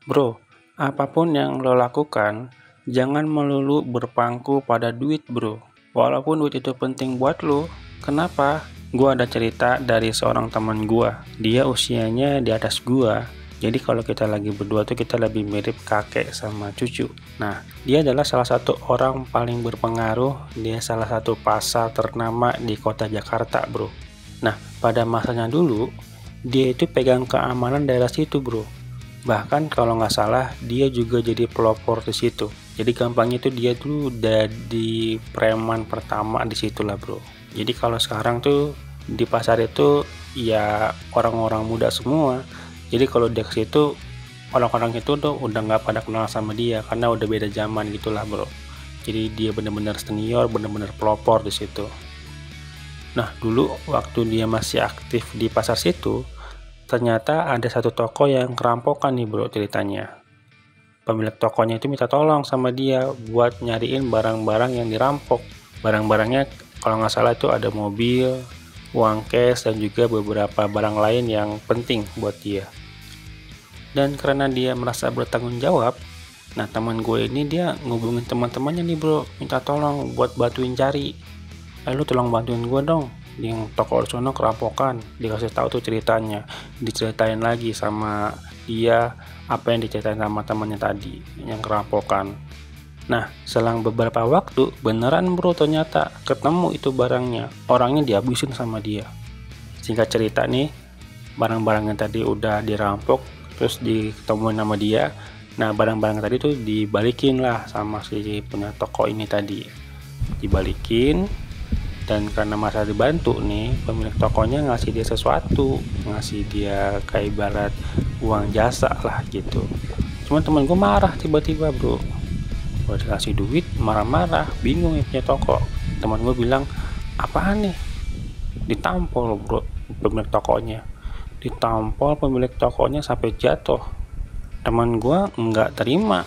Bro, apapun yang lo lakukan, jangan melulu berpangku pada duit, bro. Walaupun duit itu penting buat lo, kenapa? Gua ada cerita dari seorang teman gua. Dia usianya di atas gua. Jadi kalau kita lagi berdua tuh kita lebih mirip kakek sama cucu. Nah, dia adalah salah satu orang paling berpengaruh. Dia salah satu pasar ternama di kota Jakarta, bro. Nah, pada masanya dulu, dia itu pegang keamanan daerah situ, bro. Bahkan kalau nggak salah dia juga jadi pelopor di situ. Jadi gampangnya itu dia tuh udah di preman pertama di situ lah, bro. Jadi kalau sekarang tuh di pasar itu ya orang-orang muda semua. Jadi kalau dia ke situ orang-orang itu tuh udah nggak pada kenal sama dia karena udah beda zaman gitulah, bro. Jadi dia bener-bener senior, bener-bener pelopor di situ. Nah, dulu waktu dia masih aktif di pasar situ, ternyata ada satu toko yang kerampokan nih, bro, ceritanya. Pemilik tokonya itu minta tolong sama dia buat nyariin barang-barang yang dirampok. Barang-barangnya kalau nggak salah itu ada mobil, uang cash, dan juga beberapa barang lain yang penting buat dia. Dan karena dia merasa bertanggung jawab, nah teman gue ini dia ngubungin teman-temannya nih, bro, minta tolong buat bantuin cari. Lu tolong bantuin gue dong, yang toko sono kerampokan. Dikasih tahu tuh ceritanya, diceritain lagi sama dia apa yang diceritain sama temannya tadi yang kerampokan. Nah, selang beberapa waktu beneran, bro, ternyata ketemu itu barangnya, orangnya dihabisin sama dia. Singkat cerita nih, barang-barang yang tadi udah dirampok terus ditemuin sama dia. Nah, barang-barang tadi tuh dibalikin lah sama si punya toko ini tadi, dibalikin. Dan karena masa dibantu nih, pemilik tokonya ngasih dia sesuatu, ngasih dia kayak ibarat uang jasa lah gitu. Cuman temen gue marah tiba-tiba, bro. Gue dikasih duit marah-marah, bingung ya punya toko. Temen gue bilang, apaan nih? Ditampol, bro, pemilik tokonya. Ditampol pemilik tokonya sampai jatuh. Temen gue nggak terima,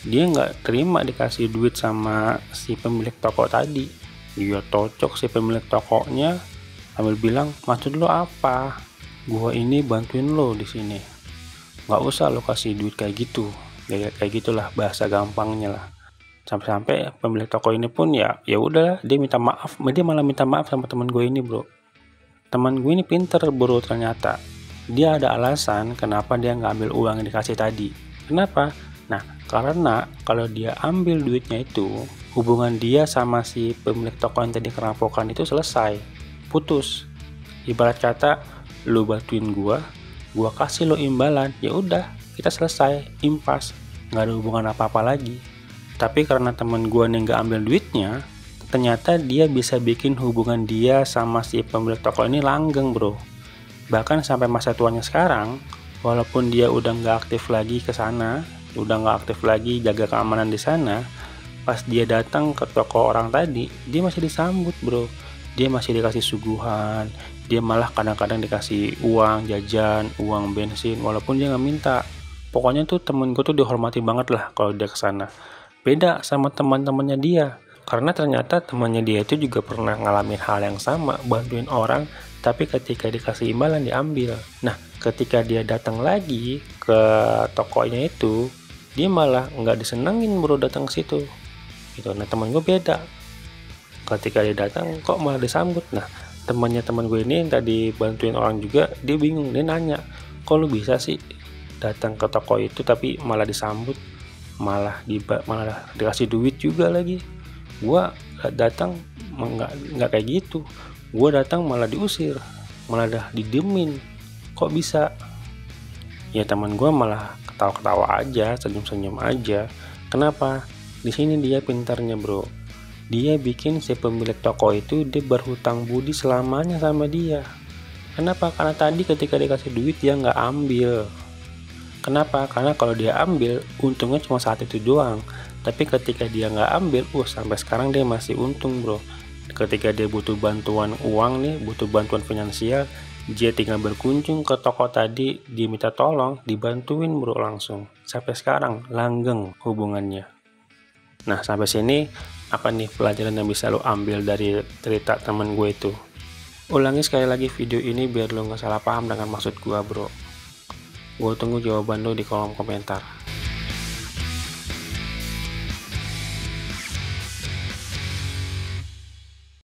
dia nggak terima dikasih duit sama si pemilik toko tadi. Dia tocok si pemilik tokonya sambil bilang, maksud lo apa? Gua ini bantuin lo di sini. Nggak usah lo kasih duit kayak gitu. Kayak gitulah bahasa gampangnya lah. Sampai-sampai pemilik toko ini pun ya udah, dia minta maaf. Dia malah minta maaf sama teman gue ini, bro. Teman gue ini pinter, bro, ternyata. Dia ada alasan kenapa dia nggak ambil uang yang dikasih tadi. Kenapa? Nah, karena kalau dia ambil duitnya itu, hubungan dia sama si pemilik toko yang tadi kerampokan itu selesai, putus. Ibarat kata, lu bantuin gua kasih lo imbalan, ya udah, kita selesai, impas, nggak ada hubungan apa-apa lagi. Tapi karena temen gua nih nggak ambil duitnya, ternyata dia bisa bikin hubungan dia sama si pemilik toko ini langgeng, bro. Bahkan sampai masa tuanya sekarang, walaupun dia udah nggak aktif lagi ke sana, udah nggak aktif lagi jaga keamanan di sana, pas dia datang ke toko orang tadi, dia masih disambut, bro. Dia masih dikasih suguhan, dia malah kadang-kadang dikasih uang jajan, uang bensin, walaupun dia nggak minta. Pokoknya tuh temen gue tuh dihormati banget lah kalau dia kesana. Beda sama teman-temannya dia, karena ternyata temannya dia itu juga pernah ngalamin hal yang sama, bantuin orang, tapi ketika dikasih imbalan diambil. Nah, ketika dia datang lagi ke tokonya itu, dia malah nggak disenengin, bro, datang ke situ. Gitu. Nah, teman gue beda. Ketika dia datang kok malah disambut. Nah, teman gue ini yang tadi bantuin orang juga, dia bingung, dia nanya, kok lu bisa sih datang ke toko itu tapi malah disambut, malah dikasih duit juga lagi. Gua datang nggak kayak gitu, gua datang malah diusir, malah didiemin, kok bisa? Ya teman gue malah ketawa-ketawa aja, senyum-senyum aja. Kenapa? Di sini dia pintarnya, bro. Dia bikin si pemilik toko itu dia berhutang budi selamanya sama dia. Kenapa? Karena tadi ketika dikasih duit dia nggak ambil. Kenapa? Karena kalau dia ambil, untungnya cuma saat itu doang. Tapi ketika dia nggak ambil, sampai sekarang dia masih untung, bro. Ketika dia butuh bantuan uang nih, butuh bantuan finansial, dia tinggal berkunjung ke toko tadi, dia minta tolong, dibantuin, bro, langsung. Sampai sekarang langgeng hubungannya. Nah, sampai sini apa nih pelajaran yang bisa lo ambil dari cerita temen gue itu? Ulangi sekali lagi video ini biar lo nggak salah paham dengan maksud gue, bro. Gue tunggu jawaban lo di kolom komentar.